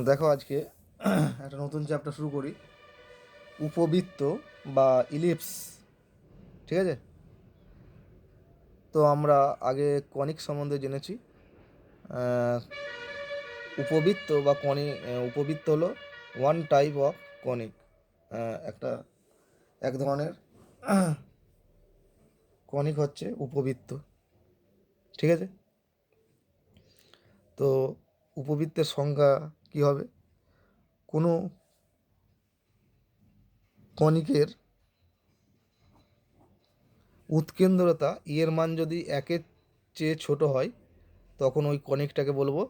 দেখো আজকে একটা নতুন চ্যাপ্টার শুরু করি, উপবৃত্ত বা ইলিপস। ঠিক আছে, তো আমরা আগে কনিক সম্বন্ধে জেনেছি। আহ, উপবৃত্ত বা উপবৃত্ত হলো ওয়ান টাইপ অফ কনিক, একটা এক ধরনের কনিক হচ্ছে উপবৃত্ত। ঠিক আছে, তো উপবৃত্তের সংজ্ঞা কি হবে? কোনো কনিকের উৎকেন্দ্রতা এর মান যদি একের চেয়ে ছোট হয়, তখন ওই কনিকটাকে বলবো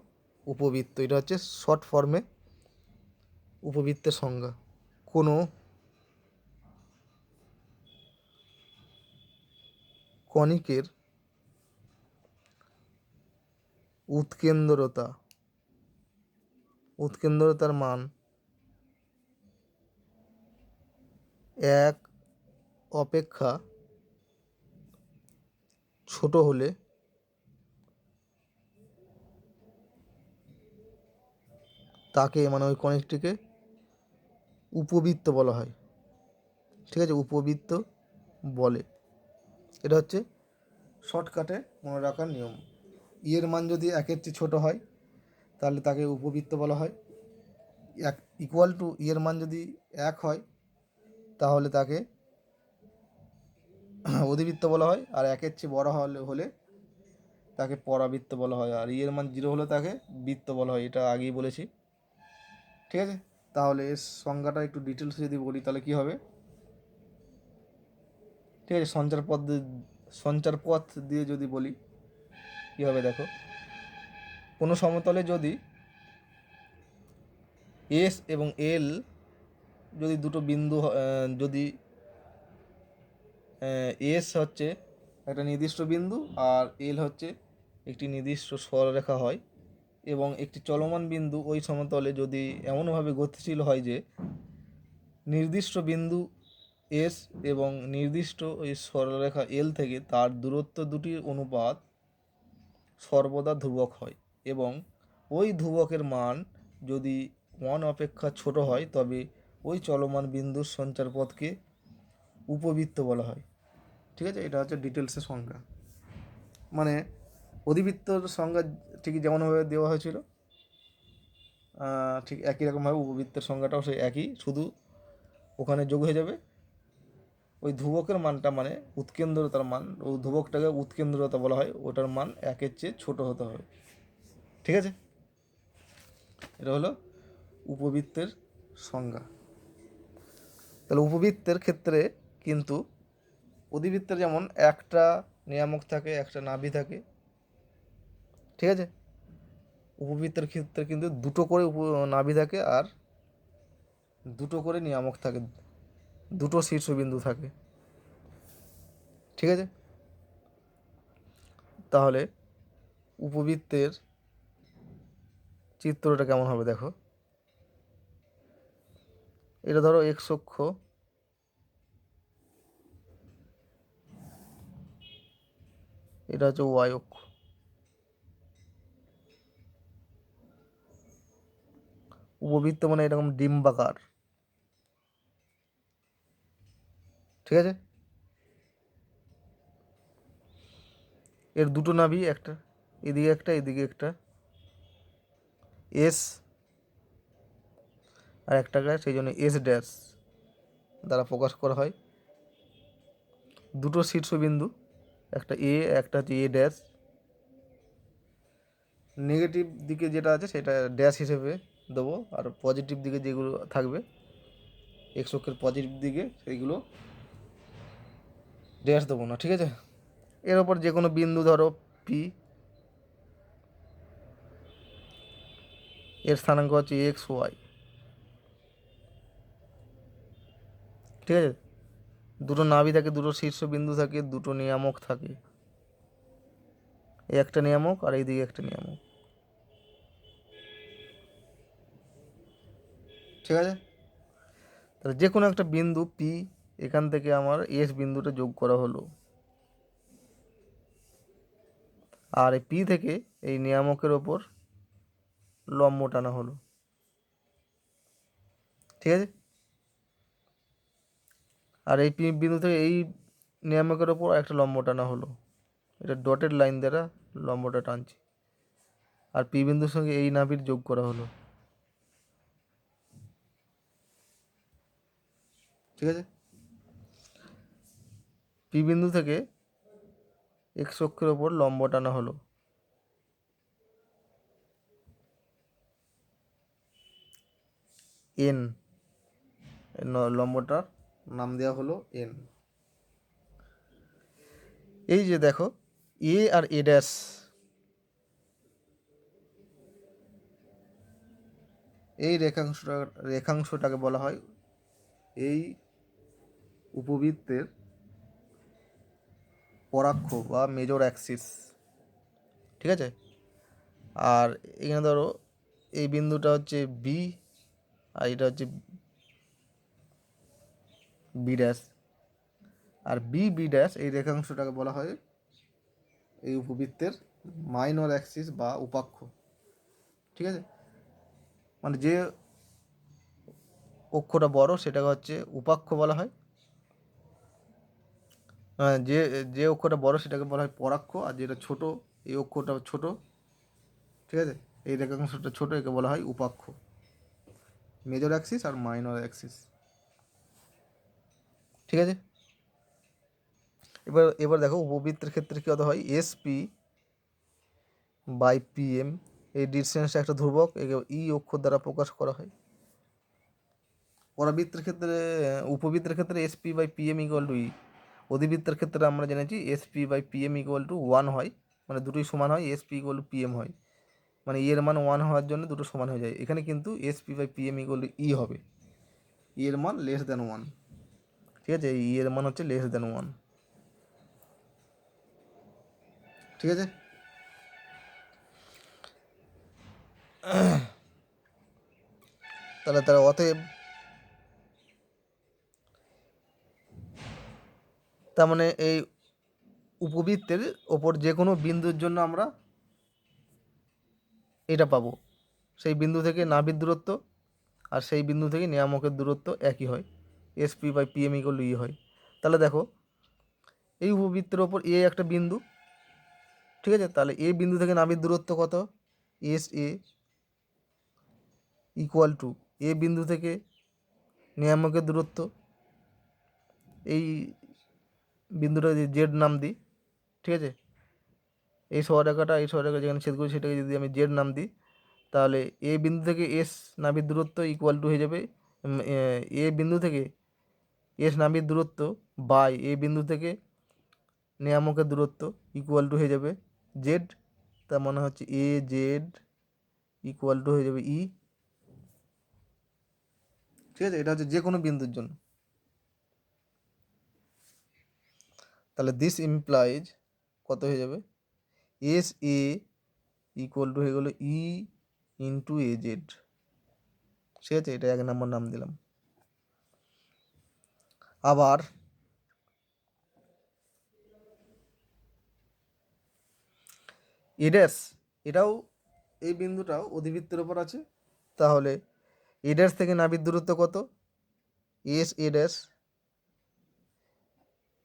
উপবৃত্ত। এটা হচ্ছে শর্ট ফর্মে উপবৃত্তের সংজ্ঞা। কোনো কনিকের উৎকেন্দ্রতা উৎকেন্দ্রতার মান এক অপেক্ষা ছোট হলে তাকে, মানে ওই কনিকটিকে উপবৃত্ত বলা হয়। ঠিক আছে, উপবৃত্ত বলে। এটা হচ্ছে শর্টকাটে মনে রাখার নিয়ম। এর মান যদি একের চেয়ে ছোট হয় তাহলে তাকে উপবৃত্ত বলা হয়। এক ইকুয়াল টু এর মান যদি এক হয় তাহলে তাকে অধিবৃত্ত বলা হয়, আর একের চেয়ে বড় হলে তাকে পরাবৃত্ত বলা হয়, আর এর মান জিরো হলে তাকে বৃত্ত বলা হয়। এটা আগেই বলেছি। ঠিক আছে, তাহলে এর সংজ্ঞাটা একটু ডিটেলস যদি বলি তাহলে কি হবে। ঠিক আছে, সঞ্চার পথ দিয়ে যদি বলি কী হবে দেখো। কোনো সমতলে যদি এস এবং এল যদি দুটো বিন্দু যদি এস হচ্ছে একটা নির্দিষ্ট বিন্দু আর এল হচ্ছে একটি নির্দিষ্ট সরলরেখা হয়, এবং একটি চলমান বিন্দু ওই সমতলে যদি এমনভাবে গতিশীল হয় যে নির্দিষ্ট বিন্দু এস এবং নির্দিষ্ট ওই সরলরেখা এল থেকে তার দূরত্ব দুটির অনুপাত সর্বদা ধ্রুবক হয়, এবং ওই ধ্রুবকের মান যদি 1 অপেক্ষা ছোট হয় তবে ওই চলমান বিন্দুর সঞ্চারপথকে উপবৃত্ত বলা হয়। ঠিক আছে, এটা হচ্ছে ডিটেলসের সংজ্ঞা। মানে অধিবৃত্তর সংজ্ঞা ঠিক যেমনভাবে দেওয়া হয়েছিল, ঠিক একই রকমভাবে উপবৃত্তের সংজ্ঞাটাও সেই একই, শুধু ওখানে যোগ হয়ে যাবে ওই ধ্রুবকের মানটা, মানে উৎকেন্দ্রতার মান। ওই ধ্রুবকটাকে উৎকেন্দ্রতা বলা হয়, ওটার মান একের চেয়ে ছোট হতে হবে। ঠিক আছে, এটা হলো উপবৃত্তের সংজ্ঞা। তাহলে উপবৃত্তের ক্ষেত্রে কিন্তু অধিবৃত্তের যেমন একটা নিয়ামক থাকে, একটা নাভি থাকে। ঠিক আছে, উপবৃত্তের ক্ষেত্রে কিন্তু দুটো করে নাভি থাকে আর দুটো করে নিয়ামক থাকে, দুটো শীর্ষবিন্দু থাকে। ঠিক আছে, তাহলে উপবৃত্তের চিত্রটা কেমন হবে দেখো। এটা ধরো এক্স অক্ষ, এটা হচ্ছে ওয়াই অক্ষ। উপবৃত্ত মানে এরকম ডিম্বাকার। ঠিক আছে, এর দুটো নাভি, একটা এদিকে একটা এদিকে একটা, এস আর একটাকে সেই জন্য এস ড্যাশ দ্বারা প্রকাশ করা হয়। দুটো শীর্ষবিন্দু, একটা এ একটা হচ্ছে এ ড্যাশ। নেগেটিভ দিকে যেটা আছে সেটা ড্যাশ হিসেবে দেবো, আর পজিটিভ দিকে যেগুলো থাকবে এক্স অক্ষের পজিটিভ দিকে সেইগুলো ড্যাশ দেবো না। ঠিক আছে, এর ওপর যে কোনো বিন্দু ধরো পি, এর স্থানাঙ্ক হচ্ছে এক্স ওয়াই। ঠিক আছে, দুটো নাভি থাকে, দুটো শীর্ষবিন্দু থাকে, দুটো নিয়ামক থাকে, এই একটা নিয়ামক আর এইদিকে একটা নিয়ামক। ঠিক আছে, তাহলে যে কোনো একটা বিন্দু পি, এখান থেকে আমার এস বিন্দুটা যোগ করা হলো, আর এই পি থেকে এই নিয়ামকের ওপর লম্ব টানা হলো। ঠিক আছে। আর এই পি বিন্দু থেকে এই নিয়ামকের ওপর একটা লম্ব টানা হলো, এটা ডটেড লাইন দ্বারা লম্বটা টানছি। আর পি বিন্দুর সঙ্গে এই নাভির যোগ করা হলো, ঠিক আছে। পি বিন্দু থেকে এক্স অক্ষের ওপর লম্ব টানা হলো, এন, লম্বটার নাম দেওয়া হলো এন। এই যে দেখো এ আর এ ড্যাশ, এই রেখাংশটাকে বলা হয় এই উপবৃত্তের পরাক্ষ বা মেজর অ্যাক্সিস, ঠিক আছে। আর এখানে ধরো এই বিন্দুটা হচ্ছে বি, আর এটা হচ্ছে বি ড্যাশ, আর বি বি ড্যাশ এই রেখাংশটাকে বলা হয় এই উপবৃত্তের মাইনর অ্যাক্সিস বা উপাক্ষ, ঠিক আছে। মানে যে অক্ষটা বড় সেটাকে হচ্ছে উপাক্ষ বলা হয়, যে যে অক্ষটা বড় সেটাকে বলা হয় পরাক্ষ, আর যেটা ছোট এই অক্ষটা ছোট, ঠিক আছে, এই রেখাংশটা ছোট, একে বলা হয় উপাক্ষ, মেজর অ্যাক্সিস আর মাইনর অ্যাক্সিস, ঠিক আছে। এবার এবার দেখো উপবৃত্তের ক্ষেত্রে কী হতে হয়, S P by P M, এই ডিস্টেন্সটা একটা ধ্রুবক, একে ই অক্ষর দ্বারা প্রকাশ করা হয়। পরাবৃত্তের ক্ষেত্রে, উপবৃত্তের ক্ষেত্রে S P by P M equal to E, অধিবৃত্তের ক্ষেত্রে আমরা জেনেছি S P by P M equal to 1 হয়, মানে দুটোই সমান হয়, S P equal to P M হয়, মানে ই এর মান 1 হওয়ার জন্য দুটো সমান হয়ে যায়। এখানে কিন্তু S P by P M equal to E হবে, ই এর মান লেস দ্যান 1, ঠিক আছে, ই এর মান হচ্ছে লেস দ্যান 1, ঠিক আছে। তাহলে তারা অতএব, তার মানে এই উপবৃত্তের ওপর যে কোনো বিন্দুর জন্য আমরা এটা পাবো, সেই বিন্দু থেকে নাভির দূরত্ব আর সেই বিন্দু থেকে নিয়ামকের দূরত্ব একই হয়, S P by P M equal to E হয়। তাহলে দেখো এই উপবৃত্তের ওপর এ একটা বিন্দু, ঠিক আছে, তাহলে এ বিন্দু থেকে নাভির দূরত্ব কত, এস এ ইকুয়াল টু এ বিন্দু থেকে নিয়ামকের দূরত্ব, এই বিন্দুটা যদি জেড নাম দিই, ঠিক আছে, এই সরলরেখাটা এই সরলরেখা যেখানে ছেদ করি সেটাকে যদি আমি জেড নাম দিই, তাহলে এ বিন্দু থেকে এস নাভির দূরত্ব ইকুয়াল টু হয়ে যাবে এ বিন্দু থেকে এস নাভির দূরত্ব বাই এ বিন্দু থেকে নিয়ামকের দূরত্ব ইকুয়াল টু হয়ে যাবে জেড, তার মানে হচ্ছে এ জেড ইকুয়াল টু হয়ে যাবে ই, ঠিক আছে। এটা হচ্ছে যে কোনো বিন্দুর জন্য। তাহলে দিস ইমপ্লাইজ কত হয়ে যাবে, এস এ ইকুয়াল টু হয়ে গেলো ই ইন্টু এ জেড, ঠিক আছে, এটা 1 নম্বর নাম দিলাম। আবার এ ড্যাশ, এটাও এই বিন্দুটাও অধিবৃত্তের ওপর আছে, তাহলে এ ড্যাশ থেকে নাভির দূরত্ব কত, S A dash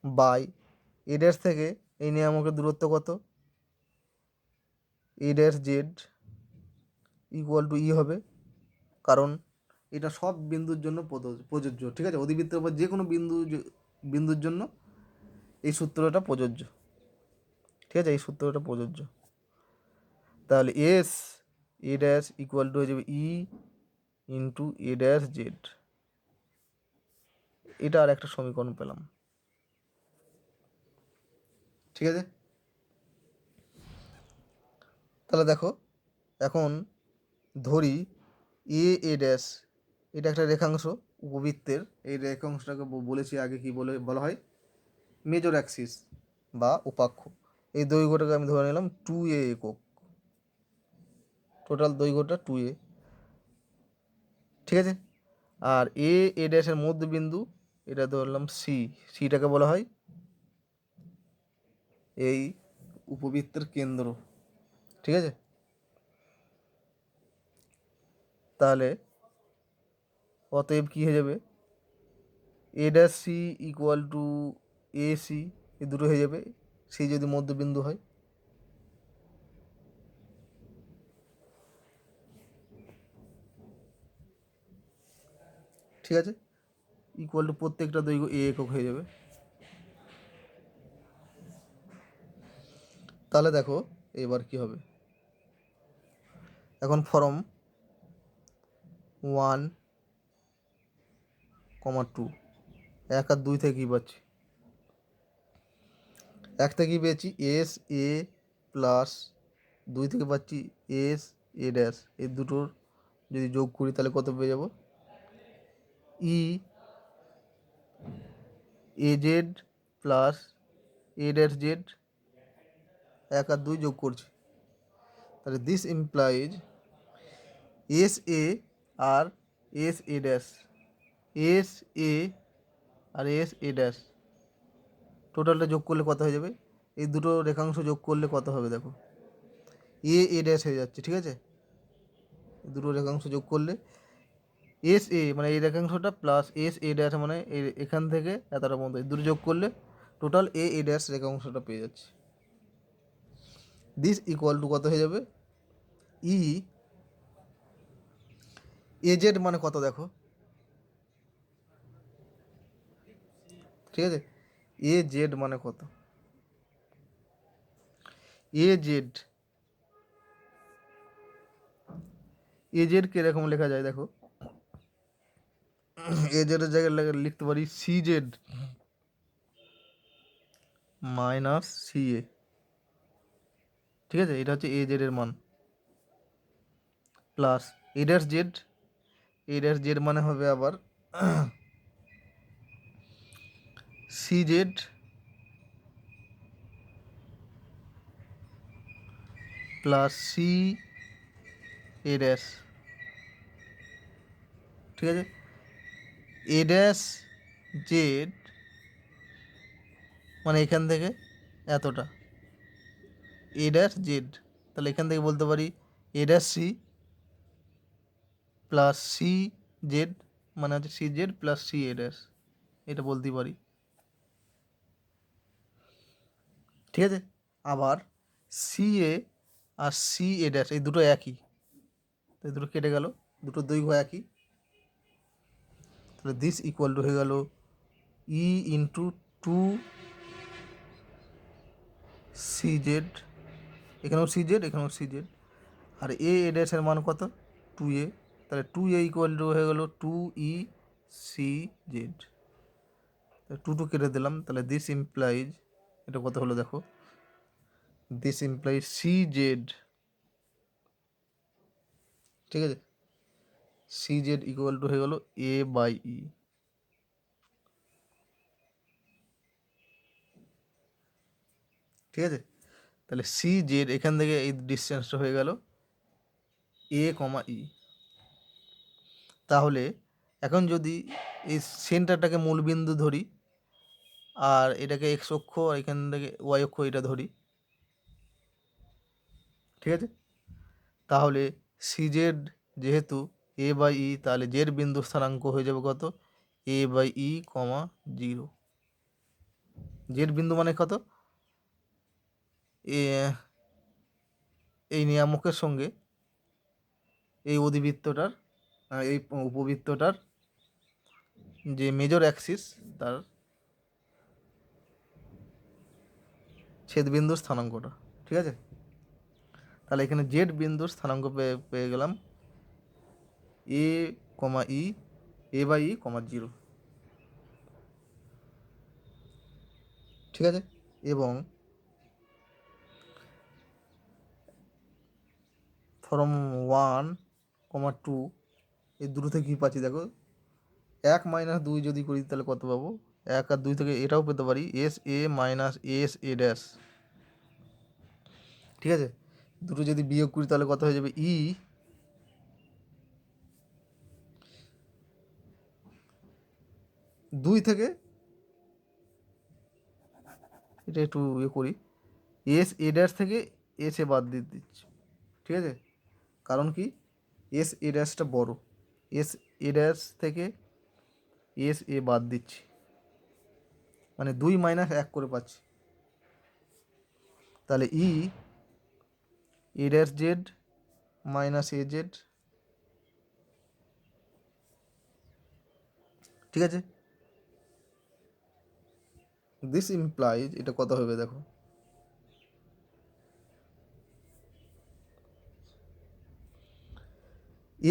by A dash থেকে এই নিয়ামকের দূরত্ব কত, A dash Z equal to E হবে, কারণ এটা সব বিন্দুর জন্য প্রযোজ্য, ঠিক আছে, অধিবৃত্তের উপর যে কোনো বিন্দুর জন্য এই সূত্রটা প্রযোজ্য, ঠিক আছে, এই সূত্রটা প্রযোজ্য। তাহলে S A dash equal to হয়ে যাবে ই ইন্টু এ ড্যাশ জেড, এটা আর একটা সমীকরণ পেলাম, ঠিক আছে। তাহলে দেখো এখন ধরি এ ড্যাশ, এটা একটা রেখাংশ উপবৃত্তের, এই রেখাংশটাকে বলেছি আগে কি বলা হয়, মেজর অ্যাক্সিস বা উপাক্ষ। এই দৈর্ঘ্যটাকে আমি ধরে নিলাম 2a একক, টোটাল দৈর্ঘ্যটা 2a, ঠিক আছে। আর এ ড্যাশের মধ্যবিন্দু এটা ধরলাম সি, সিটাকে বলা হয় এই উপবৃত্তের কেন্দ্র, ঠিক আছে। তাহলে অতএব কী হয়ে যাবে, A dash C equal to A C, এ দুটো হয়ে যাবে, সি যদি মধ্যবিন্দু হয়। ঠিক আছে, ইকুয়াল টু প্রত্যেকটা দৈর্ঘ্য এ একক হয়ে যাবে। তাহলে দেখো এবার কি হবে, এখন ফর্ম 1,2, 1 আর 2 থেকে কী পাচ্ছি, 1 থেকে কী পেয়েছি এস এ প্লাস 2 থেকে পাচ্ছি এস এ ড্যাশ, এই দুটোর যদি যোগ করি তাহলে কত পেয়ে যাব, E A Z plus A dash Z, 1 আর 2 যোগ করছি, তাহলে দিস ইমপ্লাইজ এস এ আর S A dash, S A আর এস এ ড্যাশ টোটালটা যোগ করলে কত হয়ে যাবে, এই দুটো রেখাংশ যোগ করলে কত হবে দেখো, এ এ ড্যাশ হয়ে যাচ্ছে। ঠিক আছে, দুটো রেখাংশ যোগ করলে এস এ মানে এই রেখাংশটা প্লাস এস এ ড্যাশ মানে এখান থেকে এতটা পর্যন্ত, এই দুটো যোগ করলে টোটাল এ এ ড্যাশ রেখাংশটা পেয়ে যাচ্ছে। দিস ইকুয়াল টু কত হয়ে যাবে, ই এ জেড মানে কত দেখো, ঠিক আছে, এ জেড মানে কত, এ জেড, এ জেডকে এরকম লেখা যায় দেখো, এ জেডের জায়গায় লিখতে পারি সি জেড মাইনাস সি এ। ঠিক আছে, এটা হচ্ছে এ জেডের মান, plus A dash Z, A dash Z মানে হবে আবার C Z plus C A dash. ঠিক আছে, এ ড্যাশ জেড মানে এখান থেকে এতটা এ ড্যাশ জেড, তাহলে এখান থেকে বলতে পারি A dash C plus C Z মানে হচ্ছে C Z plus C A dash, এটা বলতেই পারি। ঠিক আছে, আবার সি এ আর সি এ ড্যাশ এই দুটো একই, এই দুটো কেটে গেল, দুটো দৈর্ঘ্য একই, তাহলে দিস ইকুয়াল টু হয়ে গেল ই ইন্টু টু সি জেড, এখানেও সি জেড এখানেও সি জেড, আর এ এ ড্যাশের মান কত, টু এ, তাহলে টু এ ইকুয়াল টু হয়ে গেল two E C Z, two two কেটে দিলাম, তাহলে দিস ইমপ্লাইজ, এটা কত হলো দেখো, দিস ইমপ্লাইজ সি জেড, ঠিক আছে, সি জেড ইকুয়াল টু হয়ে গেল এ বাই ই। ঠিক আছে, তাহলে সি জেড এখান থেকে এই ডিস্টেন্সটা হয়ে গেল এ কমা ই। তাহলে এখন যদি এই সেন্টারটাকে মূলবিন্দু ধরি আর এটাকে এক্স অক্ষ আর এখান থেকে ওয়াই অক্ষ এটা ধরি, ঠিক আছে, তাহলে সি জেড যেহেতু এ বাই ই, তাহলে জেড বিন্দু স্থানাঙ্ক হয়ে যাবে কত, এ বাই ই কমা 0। জেড বিন্দু মানে কত, এই নিয়ামকের সঙ্গে এই অধিবৃত্তটার এই উপবৃত্তটার যে মেজর অ্যাক্সিস তার ছেদবিন্দুর স্থানাঙ্কটা। ঠিক আছে, তাহলে এখানে জেড বিন্দুর স্থানাঙ্ক পেয়ে গেলাম এ কমা ই, এ বাই ই কমা 0। ঠিক আছে, এবং ফর্ম 1,2 এই দুটো থেকে কী পাচ্ছি দেখো, 1 মাইনাস 2 যদি করি তাহলে কত পাবো, 1 আর 2 থেকে এটাও পেতে পারি S A minus S A dash. ঠিক আছে, দুটো যদি বিয়োগ করি তাহলে কত হয়ে যাবে, ই 2 থেকে এটা একটু ইয়ে করি, এস এ ড্যাশ থেকে এস এ বাদ দিয়ে দিচ্ছি। ঠিক আছে, কারণ কি এস এ ড্যাশটা বড়, এস এ ড্যাশ থেকে এস এ বাদ দিচ্ছি, মানে 2 মাইনাস 1 করে পাচ্ছি। তাহলে E A dash Z minus A Z, ঠিক আছে। দিস ইমপ্লাইজ, এটা কত হবে দেখো,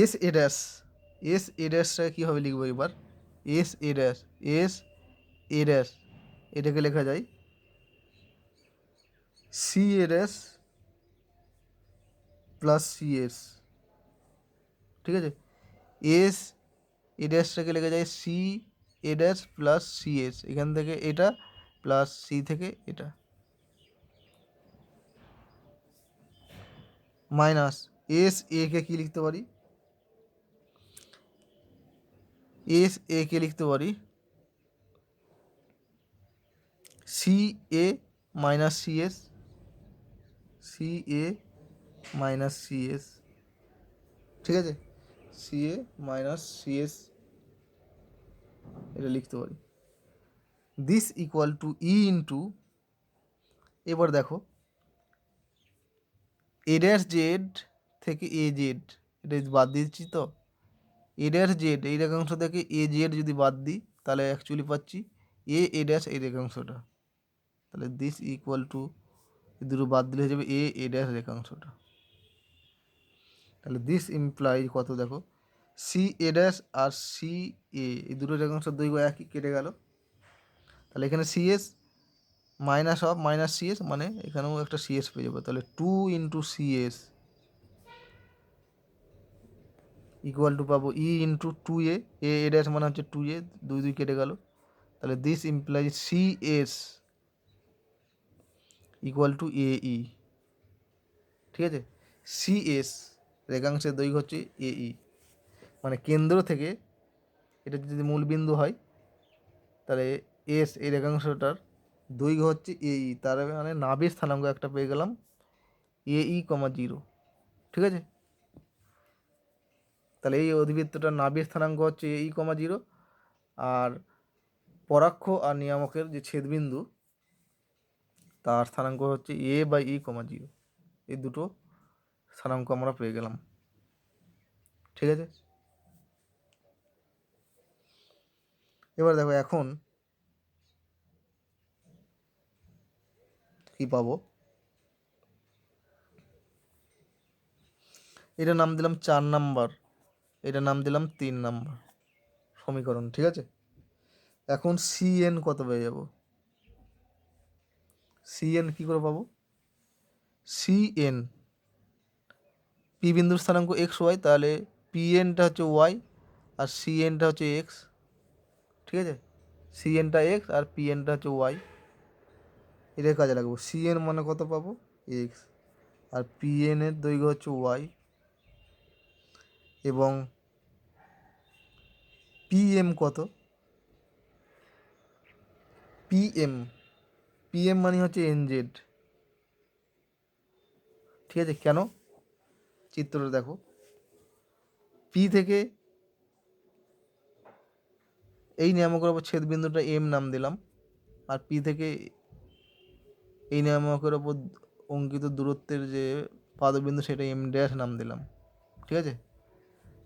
S A dash, S A ড্যাশটা কীভাবে লিখবো এবার, S A dash, S A dash এটাকে লেখা যায় C A dash plus C S, ঠিক আছে। এস এ ড্যাশটাকে লেখা যায় C A dash plus C S, এখান থেকে এটা প্লাস সি থেকে এটা, মাইনাস এস এ কে কী লিখতে পারি, এস এ কে লিখতে পারি সি এ মাইনাস সি এস, সি এ মাইনাস সি এস, ঠিক আছে। সি এ মাইনাস সি এস এটা লিখতে পারি। This equal to E into, এবার দেখো এ ড্যাশ জেড থেকে এ জেড, এটা বাদ দিচ্ছি তো, এ ড্যাশ জেড এই রেখাংশ থেকে এ জেড যদি বাদ দিই তাহলে অ্যাকচুয়ালি পাচ্ছি এ এ ড্যাশ এই রেখাংশটা। তাহলে দিস ইকুয়াল টু, দুটো বাদ দিলে হয়ে যাবে এ এ ড্যাশ রেখাংশটা। তাহলে দিস ইমপ্লাই কত দেখো, সি এ ড্যাশ আর সি এ, এই দুটো রেখাংশের দৈর্ঘ্য একই, কেটে গেল। তাহলে এখানে C S minus of minus C S, মানে এখানেও একটা সি এস পেয়ে যাবে। তাহলে 2 into C S equal to পাবো E into 2 A, a dash মানে হচ্ছে 2 এ, 2 2 কেটে গেল। তাহলে this implies C S equal to A E, ঠিক আছে। সি এস রেখাংশের দৈর্ঘ্য হচ্ছে এ ই, মানে কেন্দ্র থেকে এটা যদি মূল বিন্দু হয় তাহলে এস এই রেখাংশটার দৈর্ঘ্য হচ্ছে এ ই, তার মানে নাভির স্থানাঙ্ক একটা পেয়ে গেলাম এ ই কমা 0, ঠিক আছে। তাহলে এই অধিবৃত্তটার নাভির স্থানাঙ্ক হচ্ছে এ ই কমা 0, আর পরাক্ষ আর নিয়ামকের যে ছেদবিন্দু তার স্থানাঙ্ক হচ্ছে এ বাই ই কমা 0, এই দুটো স্থানাঙ্ক আমরা পেয়ে গেলাম, ঠিক আছে। এবার দেখো এখন কি পাবো, এটা নাম দিলাম 4 নাম্বার, এটা নাম দিলাম 3 নাম্বার সমীকরণ, ঠিক আছে। এখন সি এন কত পেয়ে যাব, সি এন কী করে পাবো, সি এন পি বিন্দুর স্থানাঙ্ক এক্স ওয়াই, তাহলে পি এনটা হচ্ছে ওয়াই আর সি এনটা হচ্ছে এক্স, ঠিক আছে। সি এনটা এক্স আর পি এনটা হচ্ছে ওয়াই, এটার কাজে লাগবো। সি এন মানে কত পাবো, এক্স, আর পি এন এর দৈর্ঘ্য হচ্ছে ওয়াই, এবং পি এম কত, পি এম, পি এম মানে হচ্ছে এন জেড, ঠিক আছে। কেন, চিত্রটা দেখো, পি থেকে এই নিয়ামকের ওপর ছেদবিন্দুটা এম নাম দিলাম, আর পি থেকে এই নিয়ামকের ওপর অঙ্কিত দূরত্বের যে পাদবিন্দু সেটা এম ড্যাশ নাম দিলাম, ঠিক আছে।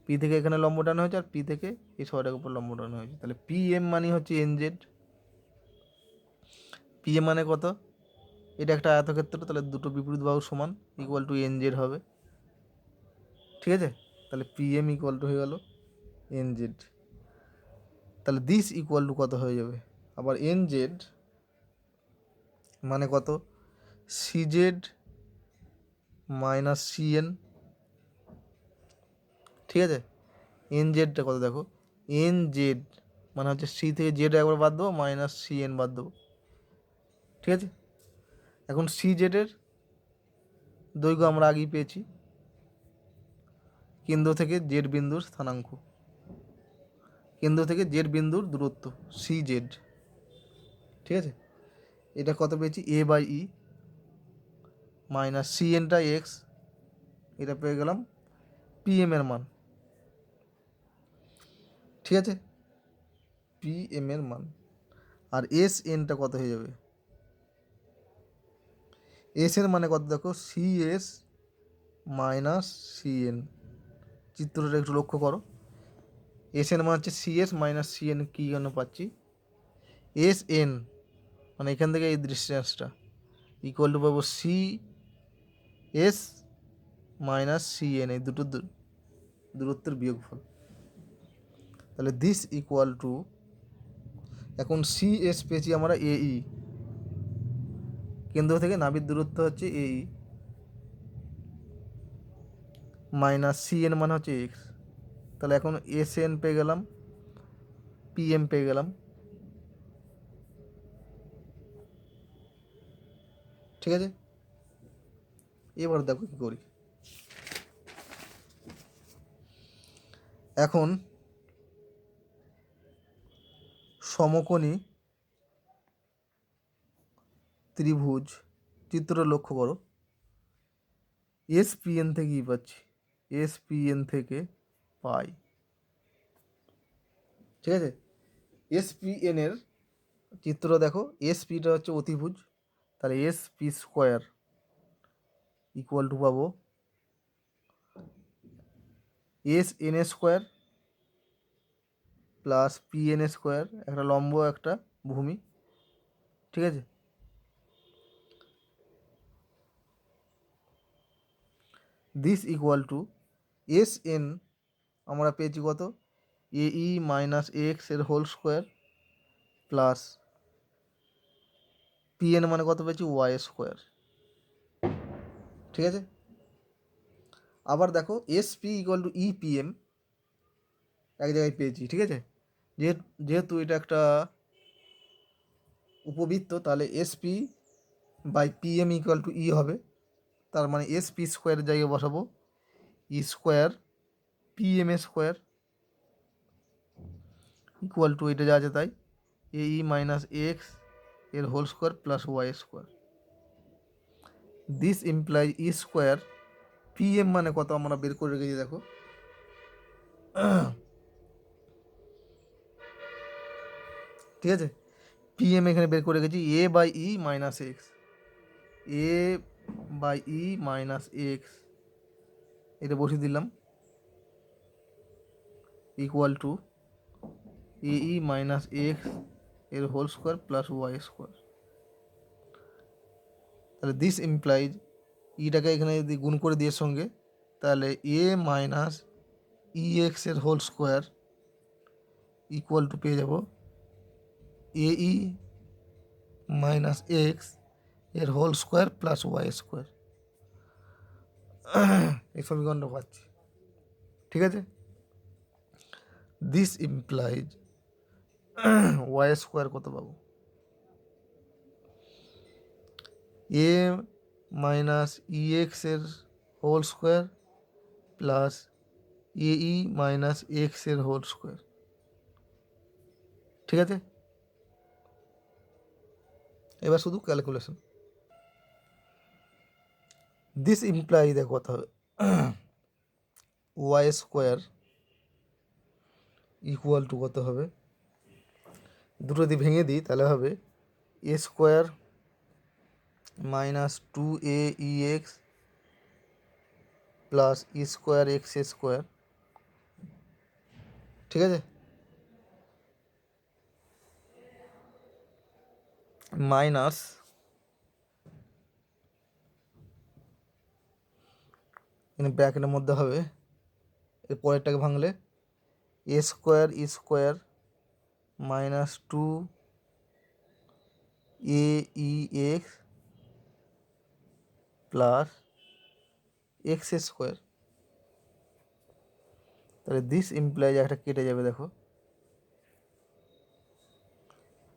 পি থেকে এখানে লম্ব টানো হয়েছে আর পি থেকে এই শহরের উপর লম্ব টানো হয়েছে। তাহলে পি এম মানে হচ্ছে এন জেড, পি এম মানে কত, এটা একটা আয়তক্ষেত্র, তাহলে দুটো বিপরীত বাহু সমান, ইকুয়াল টু এন জেড হবে, ঠিক আছে। তাহলে পি এম ইকুয়াল টু হয়ে গেল এন জেড। তাহলে দিস ইকুয়াল টু কত হয়ে যাবে, আবার এন জেড মানে কত, C Z minus C N, ঠিক আছে। এন জেডটা কত দেখো, এন জেড মানে হচ্ছে সি থেকে জেড একবার বাদ দেবো মাইনাস সি এন বাদ দেবো, ঠিক আছে। এখন সি জেডের দৈর্ঘ্য আমরা আগেই পেয়েছি, কেন্দ্র থেকে জেড বিন্দুর স্থানাঙ্ক, কেন্দ্র থেকে জেড বিন্দুর দূরত্ব সি জেড, ঠিক আছে। এটা কত পেয়েছি, A by E minus C এনটা এক্স, এটা পেয়ে গেলাম পি এম এর মান। ঠিক আছে, পি এম এর মান। আর এস এনটা কত হয়ে যাবে, এস এর মানে কত দেখো, C S minus C N. চিত্রটা একটু লক্ষ্য করো, এস এন মানে হচ্ছে C S minus C N, কী জন্য পাচ্ছি, এস এন মানে এখান থেকে এই ডিস্টেন্সটা ইকুয়াল টু পাবো C S minus C N, এই দুটো দূরত্বের বিয়োগফল। তাহলে দিস ইকুয়াল টু, এখন সি এস পেয়েছি আমরা এই, কেন্দ্র থেকে নাভির দূরত্ব হচ্ছে এই, মাইনাস সি এন মানে হচ্ছে এক্স। তাহলে এখন এস এন পেয়ে গেলাম, পি এম পেয়ে গেলাম। ঠিক আছে, এবার দেখো কী করি। এখন সমকোণী ত্রিভুজ চিত্র লক্ষ্য করো, এস পি এন থেকে কী পাচ্ছি, এস পি এন থেকে পাই। ঠিক আছে, এস পি এনের চিত্র দেখো, এস পিটা হচ্ছে অতিভুজ, তাহলে S P square equal to পাবো S N square plus P N square, একটা লম্ব একটা ভূমি। ঠিক আছে, this equal to S N আমরা পেয়েছি কত, এ ই মাইনাস এক্স এর whole square plus P N মানে কত পেয়েছি, ওয়াই স্কোয়ার। ঠিক আছে, আবার দেখো S P equal to E P M এক জায়গায় পেয়েছি। ঠিক আছে, যেহেতু এটা একটা উপবৃত্ত, তাহলে S P by P M equal to E হবে, তার মানে এস পি স্কোয়ারের জায়গায় বসাবো E square P M A square equal to এটা যা আছে তাই, এ ই মাইনাস এক্স এর whole square plus Y square. This imply E square P M মানে কত আমরা বের করে রেখেছি দেখো, ঠিক আছে, পি এম এখানে বের করে রেখেছি A by E minus X, A by E minus X এটা বসিয়ে দিলাম equal to A E minus X এর whole square plus Y square. তাহলে দিস ইমপ্লাইজ ইটাকে এখানে যদি গুণ করে দিয়ে সঙ্গে, তাহলে এ মাইনাস ই এক্স এর হোল স্কোয়ার ইকুয়াল টু পেয়ে যাব এ ই মাইনাস এক্স এর whole square plus Y square. এই সমীকরণটা পাচ্ছি। ঠিক আছে, দিস ইমপ্লাইজ ওয়াই স্কোয়ার কত পাবো, এ মাইনাস ই এক্স এর হোল স্কোয়ার প্লাস এ ই মাইনাস এক্স এর হোল স্কোয়ার। ঠিক আছে, এবার শুধু ক্যালকুলেশন। দিস ইমপ্লাই দেখো কত হবে, ওয়াই স্কোয়ার ইকুয়াল টু কত হবে, দুটো দিয়ে ভেঙে দিই তাহলে হবে এ square minus two A E x plus e square x square. ঠিক আছে, মাইনাস এখানে ব্র্যাকেটের মধ্যে হবে, এর পরেরটাকে ভাঙলে এ square e square minus two A E x plus x square. তাহলে দিস ইমপ্লাইজ একটা কেটে যাবে দেখো,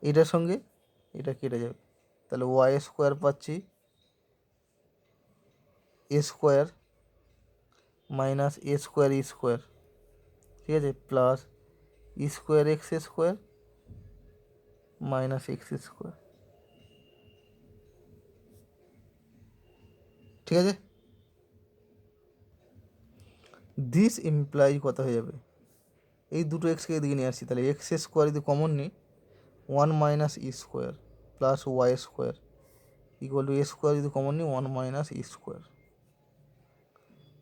এটার সঙ্গে এটা কেটে যাবে, তাহলে ওয়াই স্কোয়ার পাচ্ছি a square minus a square e square. ঠিক আছে, plus e square x square minus x square. ঠিক আছে, দিস ইমপ্লাই কত হয়ে যাবে, এই দুটো এক্সকে এদিকে নিয়ে আসছি, তাহলে এক্স স্কোয়ার যদি কমন নিই, 1 minus E square plus Y square equal to A square যদি কমন নিই 1 minus E square.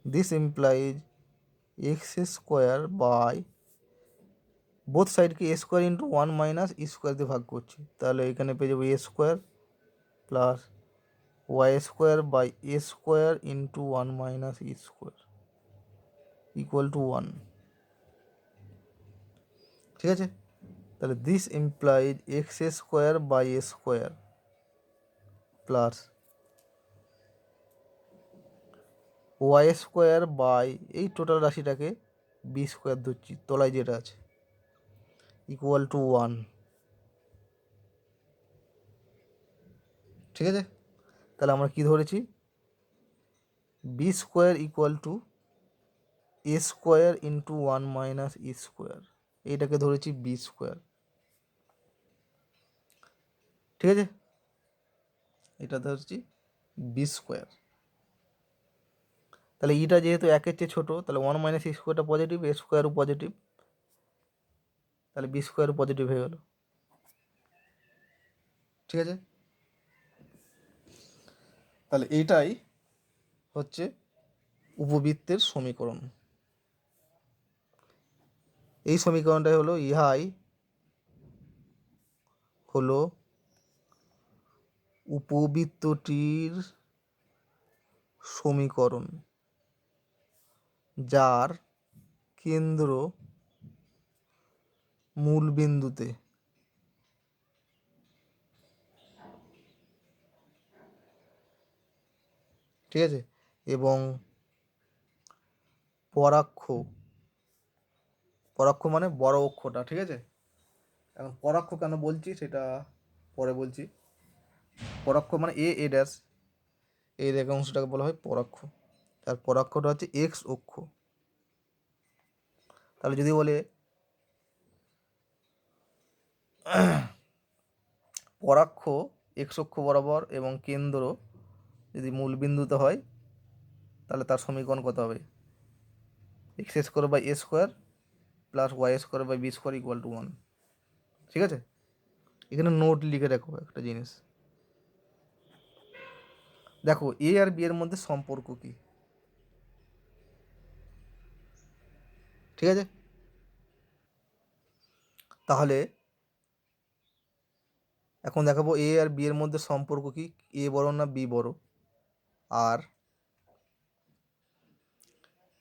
This implies x square by both সাইডকে a square into 1 minus E square দিয়ে ভাগ করছি, তাহলে এখানে পেয়ে যাবো a square plus Y square by A square into 1 minus E square equal to 1। ঠিক আছে, তাহলে this implies x square by A square plus Y square by এই টোটাল রাশিটাকে বি স্কোয়ার ধরছি তলায় যেটা আছে ইকুয়াল টু 1। ঠিক আছে, তাহলে আমরা কি ধরেছি, B square equal to A square into 1 minus E square, এইটাকে ধরেছি বি স্কোয়ার। ঠিক আছে, এটা ধরছি বি স্কোয়ার। তাহলে ইটা যেহেতু একের চেয়ে ছোটো, তাহলে 1 মাইনাস ই স্কোয়ারটা পজিটিভ, এ স্কোয়ারও পজিটিভ, তাহলে বি স্কোয়ারও পজিটিভ হয়ে গেল। ঠিক আছে, তাহলে এইটাই হচ্ছে উপবৃত্তের সমীকরণ। এই সমীকরণটাই হলো, ইহাই হলো উপবৃত্তটির সমীকরণ, যার কেন্দ্র মূল বিন্দুতে ঠিক আছে এবং পরাক্ষ, পরাক্ষ মানে বড় অক্ষটা। ঠিক আছে, এখন পরাক্ষ কেন বলছি সেটা পরে বলছি। পরাক্ষ মানে এ এ ড্যাশ, এই রেখা অংশটাকে বলা হয় পরাক্ষ, আর পরাক্ষটা হচ্ছে এক্স অক্ষ। তাহলে যদি বলে পরাক্ষ এক্স অক্ষ বরাবর এবং কেন্দ্র যদি মূল বিন্দুতে হয়, তাহলে তার সমীকরণ কত হবে, X square by A square plus Y square by B square equal to 1। ঠিক আছে, এখানে নোট লিখে রাখো একটা জিনিস, দেখো এ আর বি এর মধ্যে সম্পর্ক কি। ঠিক আছে, তাহলে এখন দেখাবো এ আর বি এর মধ্যে সম্পর্ক কি, এ বড় না বি বড়, আর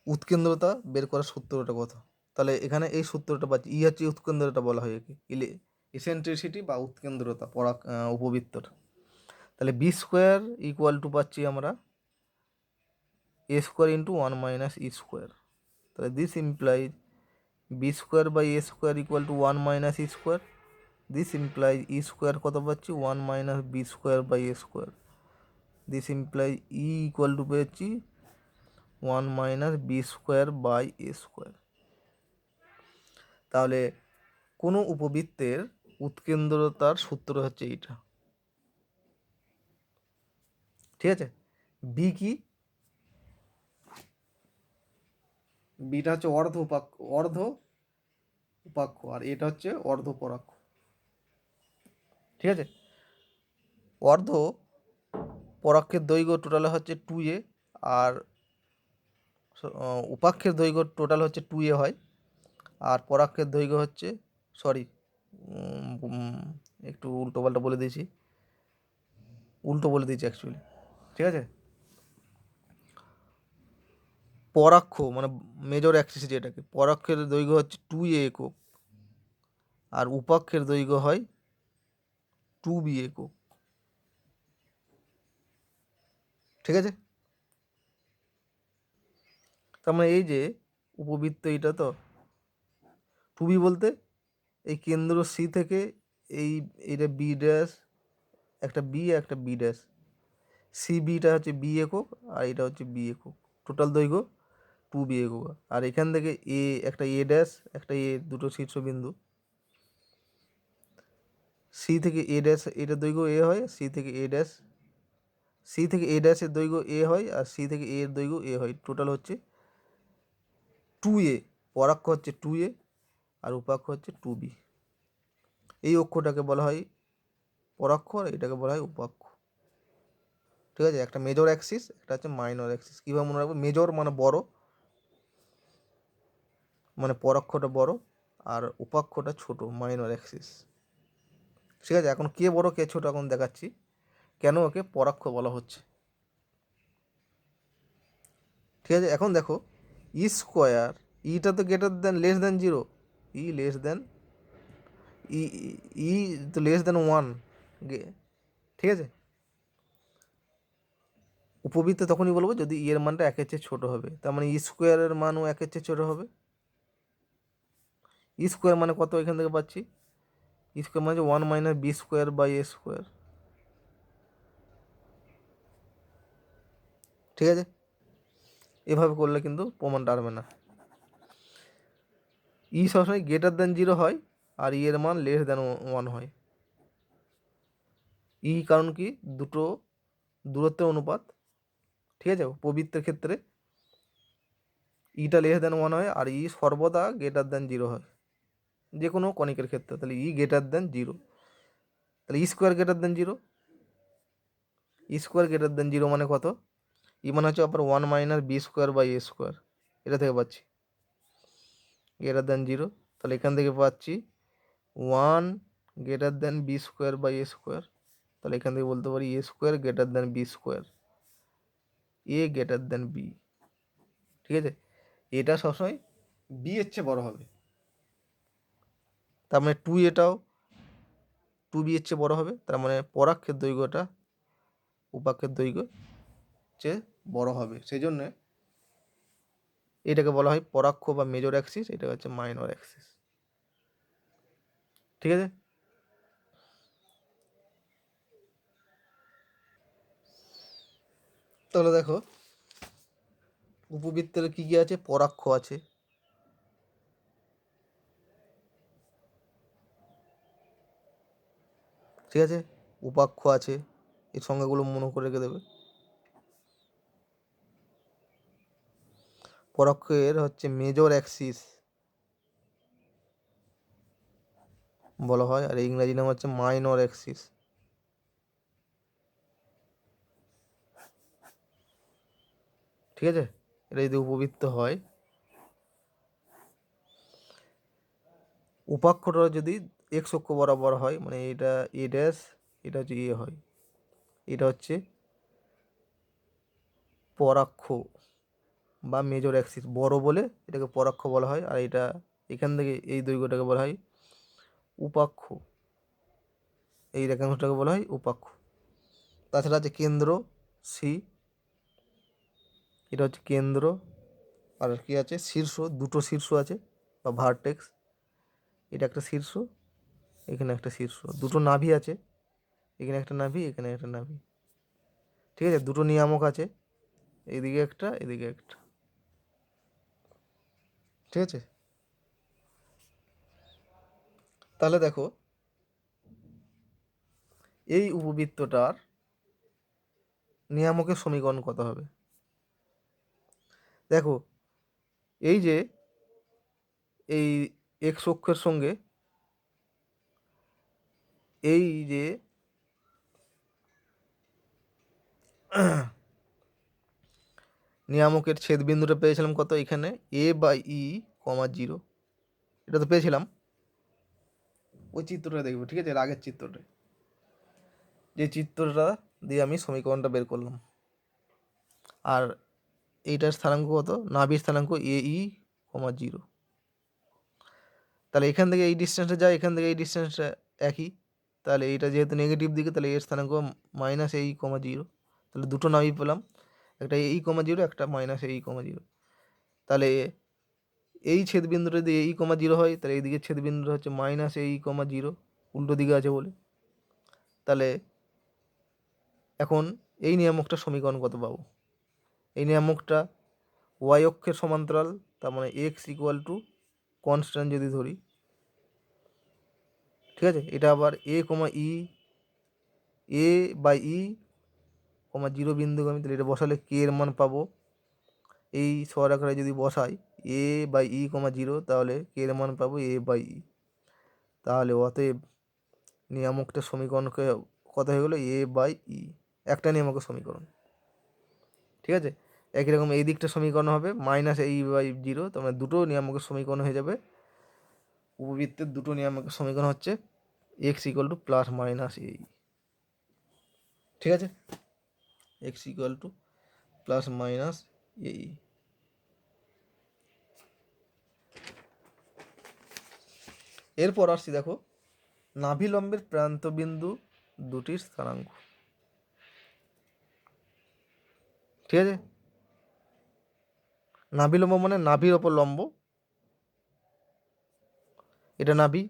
উৎকেন্দ্রতা বের করার সূত্রটা কত। তাহলে এখানে এই সূত্রটা পাচ্ছি, ই হচ্ছে উৎকেন্দ্রতা বলা হয় কি, ইসেন্ট্রিসিটি বা উৎকেন্দ্রতা উপবৃত্তর। তাহলে বি স্কোয়ার ইকুয়াল টু পাচ্ছি আমরা A square into 1 minus E square. তাহলে this implies B square by A square equal to 1 minus E square. This implies E square কত পাচ্ছি, 1 minus B square by A square. This implies E equal to পেয়েছি 1 minus B square by A square. তাহলে কোনো উপবৃত্তের উৎকেন্দ্রতার সূত্র হচ্ছে এইটা। ঠিক আছে, বি কি, বিটা হচ্ছে অর্ধ উপাক্ষ আর এটা হচ্ছে অর্ধ পরাক্ষ। ঠিক আছে, অর্ধ পরাক্ষের দৈর্ঘ্য টোটাল হচ্ছে 2a, আর উপাক্ষের দৈর্ঘ্য টোটাল হচ্ছে 2a হয়, আর পরাক্ষের দৈর্ঘ্য হচ্ছে, সরি একটু উল্টো বলে দিয়েছি অ্যাকচুয়ালি। ঠিক আছে, পরাক্ষ মানে মেজর অ্যাক্সিস যেটাকে, পরাক্ষের দৈর্ঘ্য হচ্ছে 2a একক, আর উপাক্ষের দৈর্ঘ্য হয় 2b একক। ঠিক আছে, তার মানে এই যে উপবৃত্ত এইটা, তো 2b বলতে এই কেন্দ্র সি থেকে এইটা বি ড্যাশ, একটা বি একটা বি ড্যাশ, সি বিটা হচ্ছে বি একক আর এটা হচ্ছে বি একক, টোটাল দৈর্ঘ্য 2b একক। আর এখান থেকে এ একটা এ ড্যাশ একটা এ, দুটো শীর্ষবিন্দু, সি থেকে এ ড্যাশ এটার দৈর্ঘ্য এ হয়, সি থেকে এ ড্যাশের দৈর্ঘ্য এ হয়, আর সি থেকে এর দৈর্ঘ্য এ হয়, টোটাল হচ্ছে 2a। পরাক্ষ হচ্ছে 2a আর উপাক্ষ হচ্ছে 2b। এই অক্ষটাকে বলা হয় পরাক্ষ আর এটাকে বলা হয় উপাক্ষ। ঠিক আছে, একটা মেজর অ্যাক্সিস, একটা হচ্ছে মাইনর অ্যাক্সিস। কীভাবে মনে রাখবো? মেজর মানে বড়, মানে পরাক্ষটা বড়, আর উপাক্ষটা ছোট, মাইনর অ্যাক্সিস। ঠিক আছে, এখন কে বড় কে ছোট এখন দেখাচ্ছি, কেন ওকে পরাক্ষ বলা হচ্ছে। ঠিক আছে, এখন দেখো ই স্কোয়ার, ইটা তো গ্রেটার দেন লেস দেন 0, ই লেস দেন ই, ই তো লেস দেন 1। ঠিক আছে, উপবৃত্ত তখনই বলবো যদি ই এর মানটা 1-এর চেয়ে ছোটো হবে। তার মানে ই স্কোয়ারের মানও 1-এর চেয়ে ছোটো হবে। ই স্কোয়ার মানে কত এখান থেকে পাচ্ছি? ই স্কোয়ার মানে 1 minus B square by A square. ঠিক আছে, এভাবে করলে কিন্তু প্রমাণটা আসবে না। ই সবসময় গ্রেটার দেন 0 হয় আর ই এর মান লেস দেন 1 হয়। ই কারণ কি? দুটো দূরত্বের অনুপাত। ঠিক আছে, উপবৃত্তের ক্ষেত্রে ইটা লেস দেন 1 হয় আর ই সর্বদা গ্রেটার দেন 0 হয়, যে কোনো কণিকের ক্ষেত্রে। তাহলে ই গ্রেটার দেন 0, তাহলে E square greater than 0। E square greater than 0 মানে কত? ই মানে হচ্ছে আবার 1 minus B square by A square, এটা থেকে পাচ্ছি গ্রেটার দেন 0। তাহলে এখান থেকে পাচ্ছি 1 greater than b square by A square. তাহলে এখান থেকে বলতে পারি a square greater than b square, a greater than b. ঠিক আছে, এটা সবসময় বি এর চেয়ে বড় হবে। তার মানে এটাও 2b এর চেয়ে বড় হবে। তার মানে পরাক্ষের দৈর্ঘ্যটা উপাক্ষের দৈর্ঘ্য চেয়ে বড় হবে। সেই জন্যে এটাকে বলা হয় পরাক্ষ বা মেজর অ্যাক্সিস, এটা হচ্ছে মাইনর অ্যাক্সিস। ঠিক আছে, তাহলে দেখো উপবৃত্তের কী কী আছে? পরাক্ষ আছে, ঠিক আছে, উপাক্ষ আছে, এই সংজ্ঞাগুলো মনে করে রেখে দেবে। পরাক্ষের হচ্ছে মেজর অ্যাক্সিস বলা হয়, আর ইংরাজি নাম হচ্ছে মাইনর অ্যাক্সিস। ঠিক আছে, এটা যদি উপবৃত্ত হয়, উপাক্ষটা যদি এক্স অক্ষ বরাবর হয়, মানে এটা এ ড্যাশ, এটা হচ্ছে এ হয়, এটা হচ্ছে পরাক্ষ বা মেজর অ্যাক্সিস, বড় বলে এটাকে পরাক্ষ বলা হয়। আর এটা এখান থেকে এই দৈর্ঘ্যটাকে বলা হয় উপাক্ষ, এই রেখাংশটাকে বলা হয় উপাক্ষ। তাছাড়া আছে কেন্দ্র সি, এটা হচ্ছে কেন্দ্র। আর কি আছে? শীর্ষ, দুটো শীর্ষ আছে বা ভার্টেক্স, এটা একটা শীর্ষ, এখানে একটা শীর্ষ। দুটো নাভি আছে, এখানে একটা নাভি, এখানে একটা নাভি। ঠিক আছে, দুটো নিয়ামক আছে, এদিকে একটা এদিকে একটা। ঠিক আছে, তাহলে দেখো এই উপবৃত্তটার নিয়ামকের সমীকরণ কত হবে? দেখো এই যে এই এক্স অক্ষের সঙ্গে এই যে নিয়ামকের ছেদবিন্দুটা পেয়েছিলাম কত? এখানে এ বাই ই কমা 0, এটা তো পেয়েছিলাম। ওই চিত্রটা দেখবো, ঠিক আছে, আগের চিত্রটা, যে চিত্রটা দিয়ে আমি সমীকরণটা বের করলাম। আর এইটার স্থানাঙ্ক কত? নাভির স্থানাঙ্ক এ ই কমা 0। তাহলে এখান থেকে এই ডিস্টেন্সটা যায়, এখান থেকে এই ডিস্টেন্সটা একই, তাহলে এইটা যেহেতু নেগেটিভ দিকে, তাহলে এর স্থানাঙ্ক মাইনাস এই কমা 0। তাহলে দুটো নাভি পেলাম, একটা এই কমা 0, একটা মাইনাস এই কমা 0। তাহলে এই ছেদবিন্দুটা যদি এই কমা 0 হয়, তাহলে এই দিকের ছেদবিন্দুটা হচ্ছে মাইনাস এই কমা 0, উল্টো দিকে আছে বলে। তাহলে এখন এই নিয়ামকটা সমীকরণ কত পাবো? এই নিয়ামকটা ওয়াই অক্ষের সমান্তরাল, তার মানে এক্স ইকুয়াল টু কনস্ট্যান্ট যদি ধরি, ঠিক আছে, এটা আবার এ কমা ই, এ বাই ই কমা 0 বিন্দুগামী, তাহলে এটা বসালে কে এর মান পাবো, এই সরলরেখায় যদি বসাই এ বাই ই কমা জিরো, তাহলে কে এর মান পাবো এ বাই ই। তাহলে অতএব নিয়ামকটা সমীকরণকে কত হয়ে গেলো এ বাই ই, একটা নিয়ামকের সমীকরণ। ঠিক আছে, একই রকম এই দিকটা সমীকরণ হবে মাইনাস এই বাই জিরো, তোমার দুটো নিয়ামকের সমীকরণ হয়ে যাবে। উপবৃত্তের দুটো নিয়ামকের সমীকরণ হচ্ছে x equal to plus minus এই। ঠিক আছে, x equal to plus minus এই। এরপর আসছি দেখো নাভিলম্বের প্রান্তবিন্দু দুটির স্থানাঙ্ক। ঠিক আছে, নাভিলম্ব মানে নাভির ওপর লম্ব, এটা নাভি,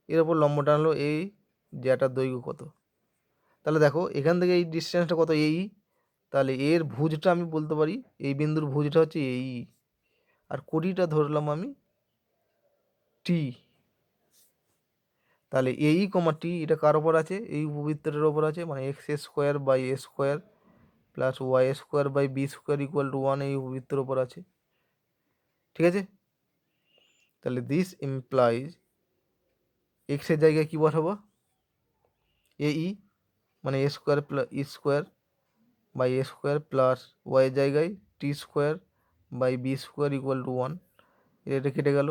এর ওপর লম্বটা হলো এই, যেটার দৈর্ঘ্য কত। তাহলে দেখো এখান থেকে এই ডিস্টেন্সটা কত এই, তাহলে এর ভুজটা আমি বলতে পারি, এই বিন্দুর ভুজটা হচ্ছে এই, আর কোটিটা ধরলাম আমি টি। তাহলে এই কমা টি এটা কার ওপর আছে, এই উপবৃত্তটার ওপর আছে, মানে X square by A square plus Y square by B square equal to 1 এই উপবৃত্তের ওপর আছে। ঠিক আছে, তাহলে দিস ইমপ্লাইজ এক্সের জায়গায় কী বসাবো এ ই, মানে a square plus e square by A square plus ওয়াইয়ের জায়গায় t square by B square equal to 1, এটা কেটে গেল।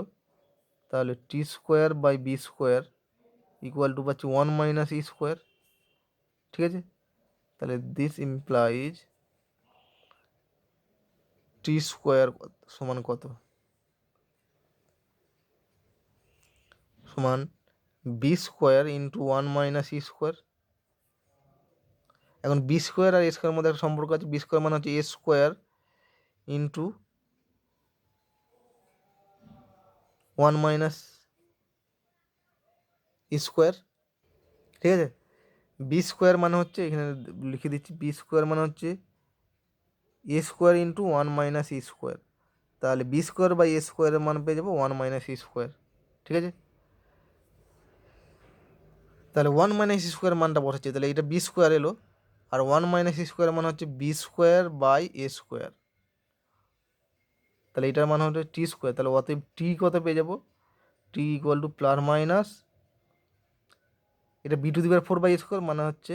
তাহলে t square by B square equal to পাচ্ছি 1 মাইনাস ই স্কোয়ার। ঠিক আছে, তাহলে দিস ইমপ্লাইজ টি স্কোয়ার সমান কত, সমান বি স্কোয়ার ইন্টু 1 মাইনাস ই স্কোয়ার। এখন বি স্কোয়ার আর এ স্কোয়ারের মধ্যে একটা সম্পর্ক আছে, বি স্কোয়ার মানে হচ্ছে এ স্কোয়ার ইন্টু 1 মাইনাস ই স্কোয়ার। ঠিক আছে, বি স্কোয়ার মানে হচ্ছে, এখানে লিখে দিচ্ছি, বি স্কোয়ার মানে হচ্ছে এ স্কোয়ার ইন্টু 1 মাইনাস ই স্কোয়ার। তাহলে বি স্কোয়ার বাই এ স্কোয়ারের মান পেয়ে যাবো 1 মাইনাস ই স্কোয়ার। ঠিক আছে, তাহলে 1 মাইনাস ই স্কোয়ার মানটা বসাচ্ছি, তাহলে এটা বি স্কোয়ার এলো, আর 1 মাইনাস ই স্কোয়ার মানে হচ্ছে B square by A square, তাহলে এটার মান হচ্ছে টি স্কোয়ার। তাহলে অতএব টি কত পেয়ে যাবো, T equal to plus minus, এটা B to the power 4 by square মানে হচ্ছে